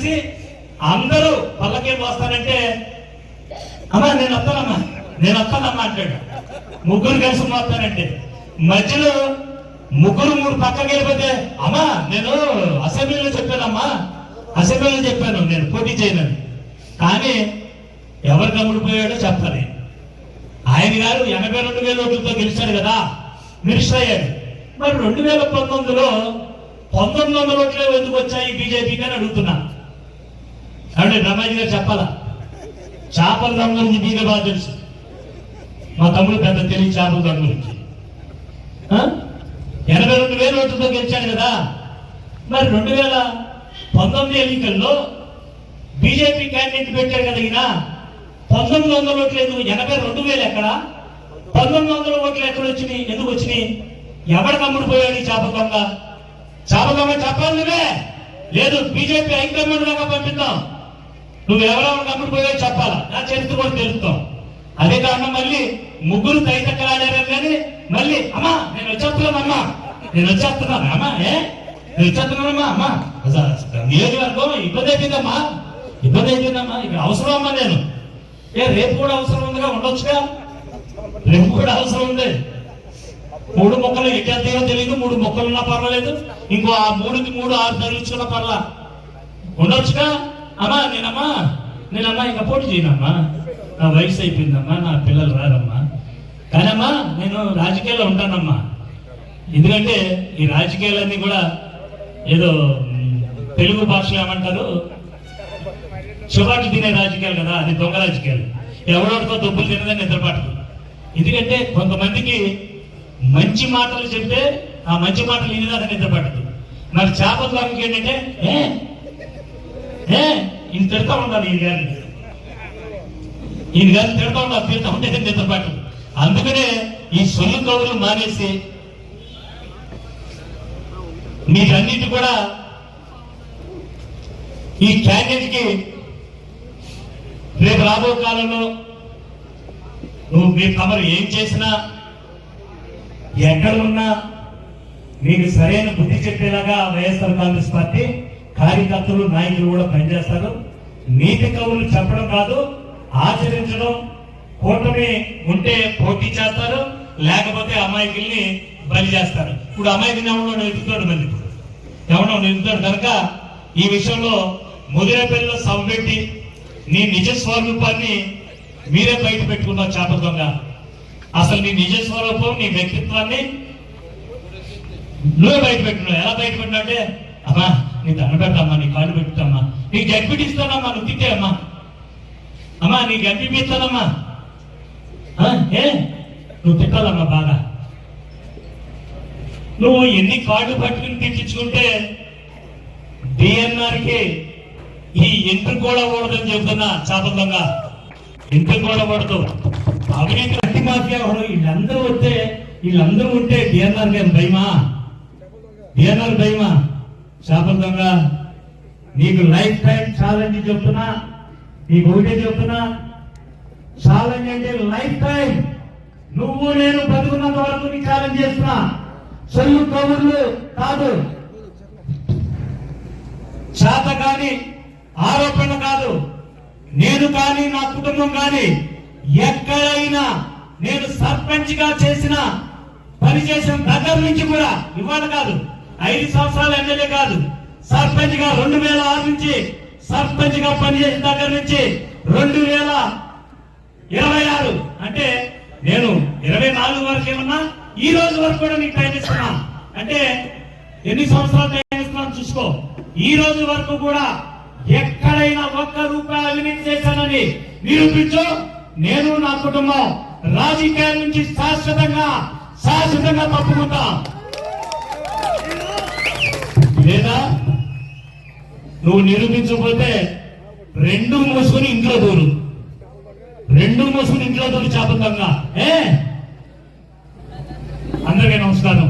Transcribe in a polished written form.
కలిసి అందరూ పల్లకేం వస్తానంటే అమ్మా నేను వస్తానమ్మా అంటాడు. ముగ్గురు కలిసి మోస్తానంటే మధ్యలో ముగ్గురు మూడు పక్కకి వెళ్ళిపోతే అమ్మా నేను అసెంబ్లీలో చెప్పాను నేను పోటీ చేయనని. కానీ ఎవరు కమ్ముడిపోయాడో చెప్పాలి. ఆయన గారు 82,000 ఓట్లతో గెలిచాడు కదా, మినిస్టర్ అయ్యాడు. మరి 2019లో 1900 ఓట్లే ఎందుకు వచ్చాయి బీజేపీకి అని అడుగుతున్నా. అంటే రమాజీ గారు చెప్పాలా? చేపల దొంగ గురించి మీకే బాగా తెలుసు. మా తమ్ముడు పెద్ద తెలియదు చేపల దొంగ గురించి. 82,000 ఓట్లతో గెలిచాడు కదా. మరి 2019 ఎన్నికల్లో బీజేపీ క్యాండిడేట్ పెట్టాడు కదా ఈయన. 1900 ఓట్లు ఎందుకు? 82,000 ఎక్కడ? 1900 ఓట్లు ఎక్కడ వచ్చినాయి? ఎందుకు వచ్చినాయి? ఎవరు కమ్ముడు పోయాడు ఈ చేపల దొంగ? చెప్పాలి నువ్వే. లేదు బీజేపీ హైకమాండ్ దాకా పంపిద్దాం, నువ్వు ఎవరెవరు కమ్ముడు పోయాడు చెప్పాలా, నా చరిత్ర కూడా తెలుస్తాం. అదే కారణం మళ్ళీ ముగ్గురు తైతక్కలాడారు కానీ మళ్ళీ అమ్మా నేను వచ్చేస్తున్నానమ్మా అమ్మా నియోజకవర్గం ఇబ్బంది అయిపోయిందమ్మా ఇక్కడ అవసరం అమ్మా. నేను రేపు కూడా అవసరం ఉందిగా, ఉండొచ్చుగా. రేపు కూడా అవసరం ఉంది. 3 మొక్కలు ఎట్టేస్తాయో తెలియదు, 3 మొక్కలు ఉన్నా పర్వాలేదు, ఇంకో ఆ 3కి 3 6 తగిలించుకున్నా పర్లా, ఉండొచ్చుగా. అమ్మా నేనమ్మా ఇంకా పోటీ చేయనమ్మా, నా వయసు అయిపోయిందమ్మా, నా పిల్లలు రారమ్మా. కానమ్మా నేను రాజకీయాల్లో ఉంటానమ్మా. ఎందుకంటే ఈ రాజకీయాలన్నీ కూడా ఏదో తెలుగు భాషలో ఏమంటారు, శుభాట్లు తినే రాజకీయాలు కదా, అది దొంగ రాజకీయాలు. ఎవడోడితో దొబ్బులు తినదని నిద్రపాటు. ఎందుకంటే కొంతమందికి మంచి మాటలు చెప్తే ఆ మంచి మాటలు వినేదాకా నిద్రపట్టదు. మరి చేపల దొంగకి ఏంటంటే ఈయన తిడతా ఉండాలి, ఈయన గారిని తిడతా ఉంటే నిద్రపట్టదు. అందుకనే ఈ సొల్లు కవులు మానేసి మీకన్నిటి కూడా ఈ క్యాండిడేట్ కి రేపు రాబో కాలంలో మీరు తమరు ఏం చేసినా ఎక్కడ ఉన్నా మీకు సరైన బుద్ధి చెప్పేలాగా వైఎస్ఆర్ కాంగ్రెస్ పార్టీ కార్యకర్తలు నాయకులు కూడా పనిచేస్తారు. నీతి కవులు చెప్పడం కాదు, ఆచరించడం. కూటమి ఉంటే పోటీ చేస్తారు, లేకపోతే అమాయకుల్ని బలి చేస్తారు. ఇప్పుడు అమాయకుని ఎవడో ఎదుగుతాడు, మళ్ళీ ఇప్పుడు ఎవడో ఎదుగుతాడు. కనుక ఈ విషయంలో ముదిరేపల్లిలో సభ పెట్టి నీ నిజ స్వరూపాన్ని మీరే బయట పెట్టుకున్నావు చేపల దొంగ. అసలు నీ నిజ స్వరూపం, నీ వ్యక్తిత్వాన్ని నువ్వే బయట పెట్టున్నావు. ఎలా బయట పెట్టినా అంటే అమ్మా నీ దండ పెడతామ్మా, నీ కాళ్ళు పెట్టుతామ్మా, నీకు జడ్పీటీ ఇస్తానమ్మా, నువ్వు తిట్టే అమ్మా, నీకు ఎంపీ ఇస్తానమ్మా, నువ్వు తిట్టాలమ్మా బాగా. నువ్వు ఎన్ని కార్డు పట్టుకుని తిట్టించుకుంటే డిఎన్ఆర్కి ఈ ఎంట్రీ కూడా ఓడదని చెబుతున్నా. చేపల దొంగ ఎంట్రీ కూడా ఓడదు. అవినీతి అట్టి మాఫియా వీళ్ళందరూ ఉంటే డిఎన్ఆర్ భయమా? చేపల దొంగ నీకు లైఫ్ టైం ఛాలెంజ్ చెప్తున్నా. నీకు ఒకటే చెప్తున్నా, ఛాలెంజ్ అంటే లైఫ్ టైం. నువ్వు నేను బతుకున్నంత వరకు నీ ఛాలెంజ్ చేస్తున్నా. సొల్లు కబుర్లు కాదు, చేత కాని ఆరోపణ కాదు. నేను కానీ నా కుటుంబం కానీ ఎక్కడైనా నేను సర్పంచ్ గా చేసిన పని చేసిన దగ్గర నుంచి కూడా, ఇవాళ కాదు 5 సంవత్సరాలు ఎమ్మెల్యే కాదు, సర్పంచ్ గా 2006 నుంచి సర్పంచ్ గా పనిచేసిన దగ్గర నుంచి 2026 అంటే నేను 24 వరకు ఏమన్నా ఈ రోజు వరకు కూడా నీకు టైం ఇస్తున్నా. అంటే ఎన్ని సంవత్సరాలు టైం ఇస్తున్నాను చూసుకో. ఈ రోజు వరకు కూడా ఎక్కడైనా 1 రూపాయి అవినీతి చేశానని నిరూపించు. నేను నా కుటుంబం రాజకీయాల నుంచి శాశ్వతంగా తప్పుకుంటా. లేదా నువ్వు నిరూపించకపోతే 2 మూసుకుని ఇంట్లో దూరు, చేపల దొంగ. అందరికీ నమస్కారం.